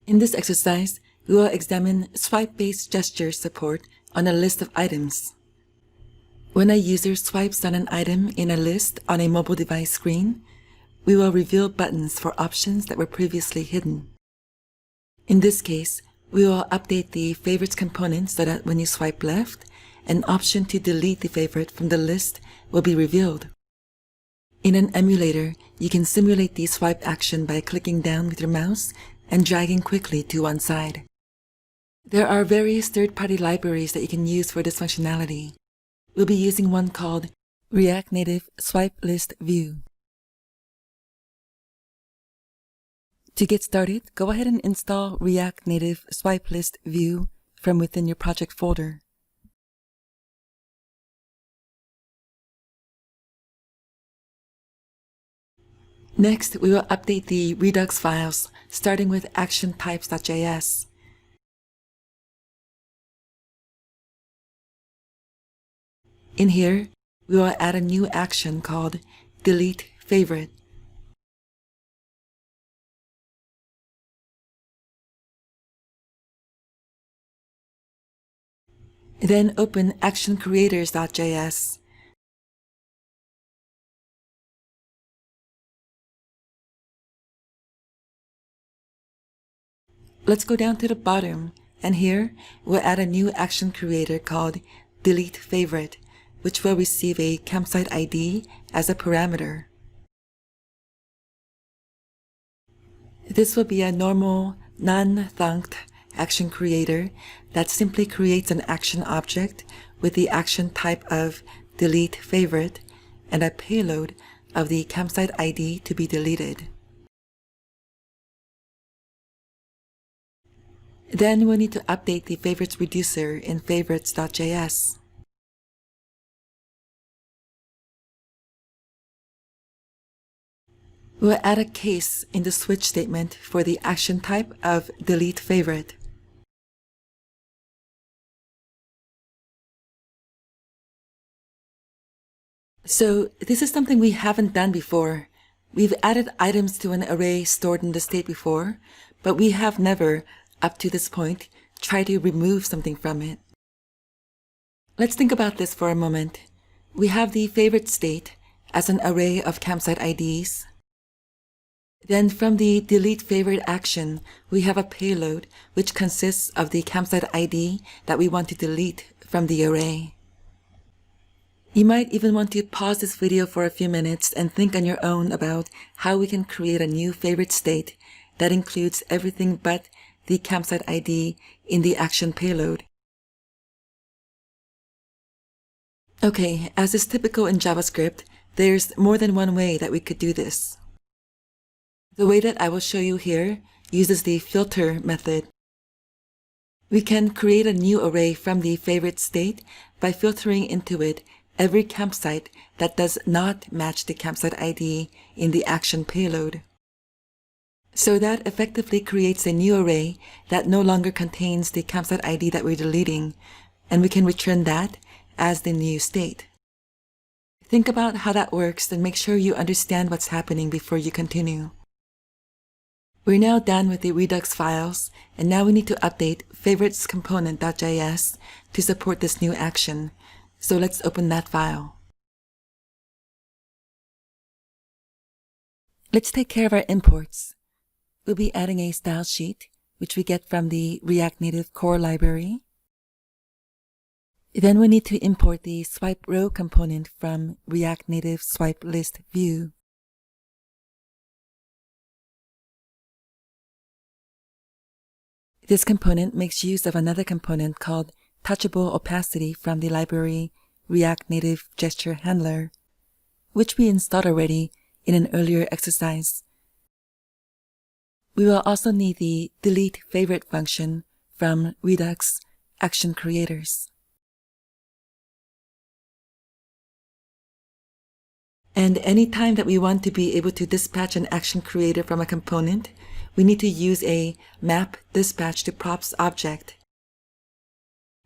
In this exercise, we will examine swipe-based gesture support on a list of items. When a user swipes on an item in a list on a mobile device screen, we will reveal buttons for options that were previously hidden. In this case, we will update the favorites component so that when you swipe left, an option to delete the favorite from the list will be revealed. In an emulator, you can simulate the swipe action by clicking down with your mouse and dragging quickly to one side. There are various third-party libraries that you can use for this functionality. We'll be using one called React Native Swipe List View. To get started, go ahead and install React Native Swipe List View from within your project folder. Next, we will update the Redux files, starting with actiontypes.js. In here, we will add a new action called delete favorite. Then open actioncreators.js. Let's go down to the bottom, and here we'll add a new action creator called delete favorite, which will receive a campsite ID as a parameter. This will be a normal, non-thunked action creator that simply creates an action object with the action type of delete favorite and a payload of the campsite ID to be deleted. Then we'll need to update the favorites reducer in favorites.js. We'll add a case in the switch statement for the action type of delete favorite. So this is something we haven't done before. We've added items to an array stored in the state before, but we have never, up to this point, tried to remove something from it. Let's think about this for a moment. We have the favorite state as an array of campsite IDs. Then from the delete favorite action, we have a payload which consists of the campsite ID that we want to delete from the array. You might even want to pause this video for a few minutes and think on your own about how we can create a new favorite state that includes everything but the campsite ID in the action payload. Okay, as is typical in JavaScript, there's more than one way that we could do this. The way that I will show you here uses the filter method. We can create a new array from the favorite state by filtering into it every campsite that does not match the campsite ID in the action payload. So that effectively creates a new array that no longer contains the campsite ID that we're deleting, and we can return that as the new state. Think about how that works and make sure you understand what's happening before you continue. We're now done with the Redux files, and now we need to update favoritescomponent.js to support this new action. So let's open that file. Let's take care of our imports. We'll be adding a style sheet, which we get from the React Native core library. Then we need to import the swipe row component from React Native Swipe List View. This component makes use of another component called touchable opacity from the library React Native Gesture Handler, which we installed already in an earlier exercise. We will also need the delete favorite function from Redux Action Creators. And anytime that we want to be able to dispatch an action creator from a component, we need to use a map dispatch to props object.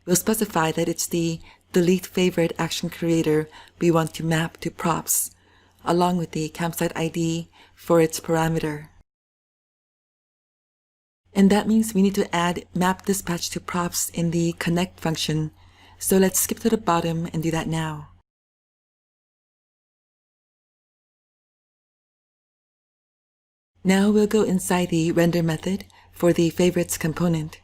We'll specify that it's the delete favorite action creator we want to map to props, along with the campsite ID for its parameter. And that means we need to add map dispatch to props in the connect function. So let's skip to the bottom and do that now. Now we'll go inside the render method for the favorites component.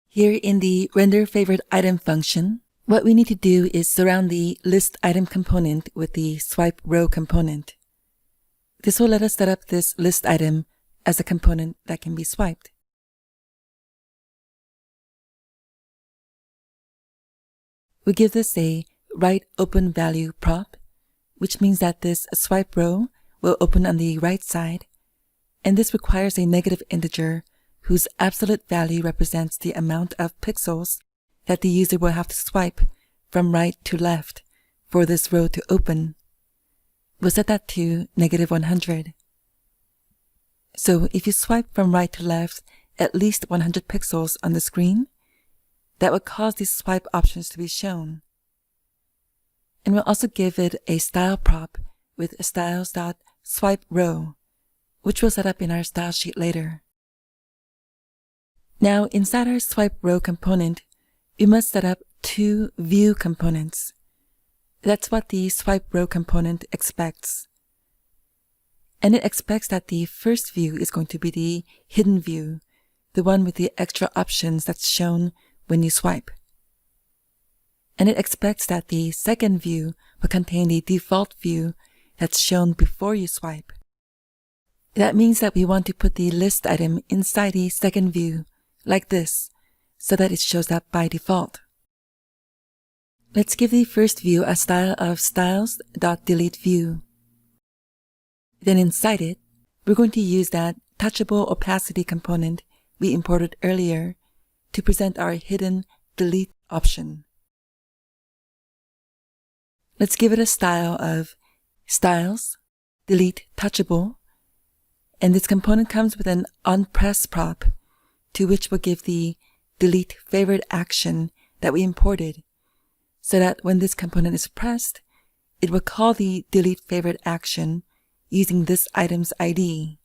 Here in the render favorite item function, what we need to do is surround the list item component with the swipe row component. This will let us set up this list item as a component that can be swiped. We give this a right open value prop, which means that this swipe row will open on the right side, and this requires a negative integer whose absolute value represents the amount of pixels that the user will have to swipe from right to left for this row to open. We'll set that to -100. So if you swipe from right to left at least 100 pixels on the screen, that would cause these swipe options to be shown. And we'll also give it a style prop with styles.swipeRow, which we'll set up in our style sheet later. Now, inside our swipe row component, we must set up two view components. That's what the swipe row component expects. And it expects that the first view is going to be the hidden view, the one with the extra options that's shown when you swipe. And it expects that the second view will contain the default view that's shown before you swipe. That means that we want to put the list item inside the second view, like this, so that it shows up by default. Let's give the first view a style of styles.deleteView. Then inside it, we're going to use that touchable opacity component we imported earlier to present our hidden delete option. Let's give it a style of styles, delete touchable, and this component comes with an onPress prop, to which we'll give the delete favorite action that we imported, so that when this component is pressed, it will call the delete favorite action using this item's ID.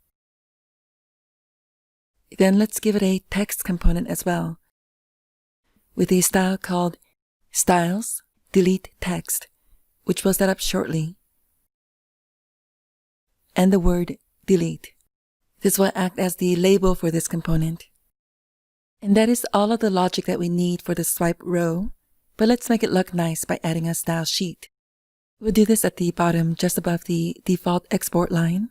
Then let's give it a text component as well, with a style called styles delete text, which we'll set up shortly, and the word delete. This will act as the label for this component. And that is all of the logic that we need for the swipe row, but let's make it look nice by adding a style sheet. We'll do this at the bottom just above the default export line.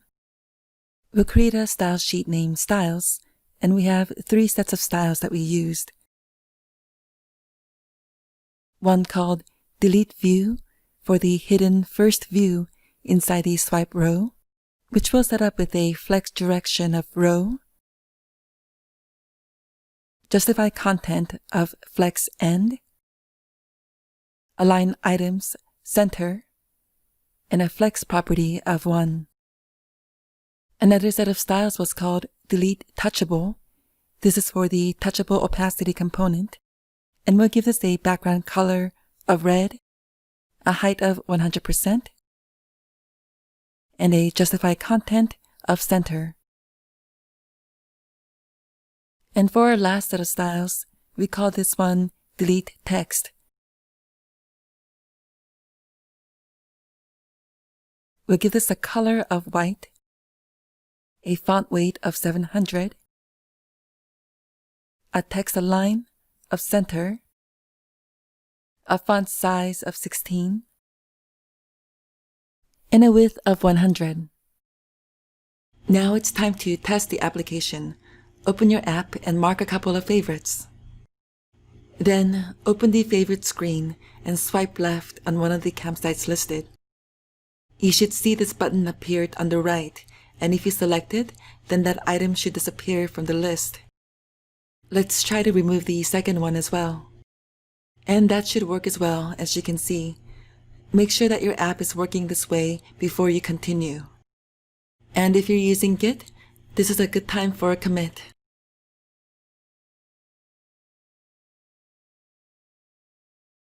We'll create a style sheet named styles, and we have 3 sets of styles that we used. One called delete view for the hidden first view inside the swipe row, which we'll set up with a flex direction of row, justify content of flex end, align items center, and a flex property of 1. Another set of styles was called delete touchable. This is for the touchable opacity component, and we'll give this a background color of red, a height of 100%, and a justify content of center. And for our last set of styles, we call this one delete text. We'll give this a color of white, a font weight of 700, a text align of center, a font size of 16, and a width of 100. Now it's time to test the application. Open your app and mark a couple of favorites. Then open the favorite screen and swipe left on one of the campsites listed. You should see this button appear on the right, and if you select it, then that item should disappear from the list. Let's try to remove the second one as well. And that should work as well, as you can see. Make sure that your app is working this way before you continue. And if you're using Git, this is a good time for a commit.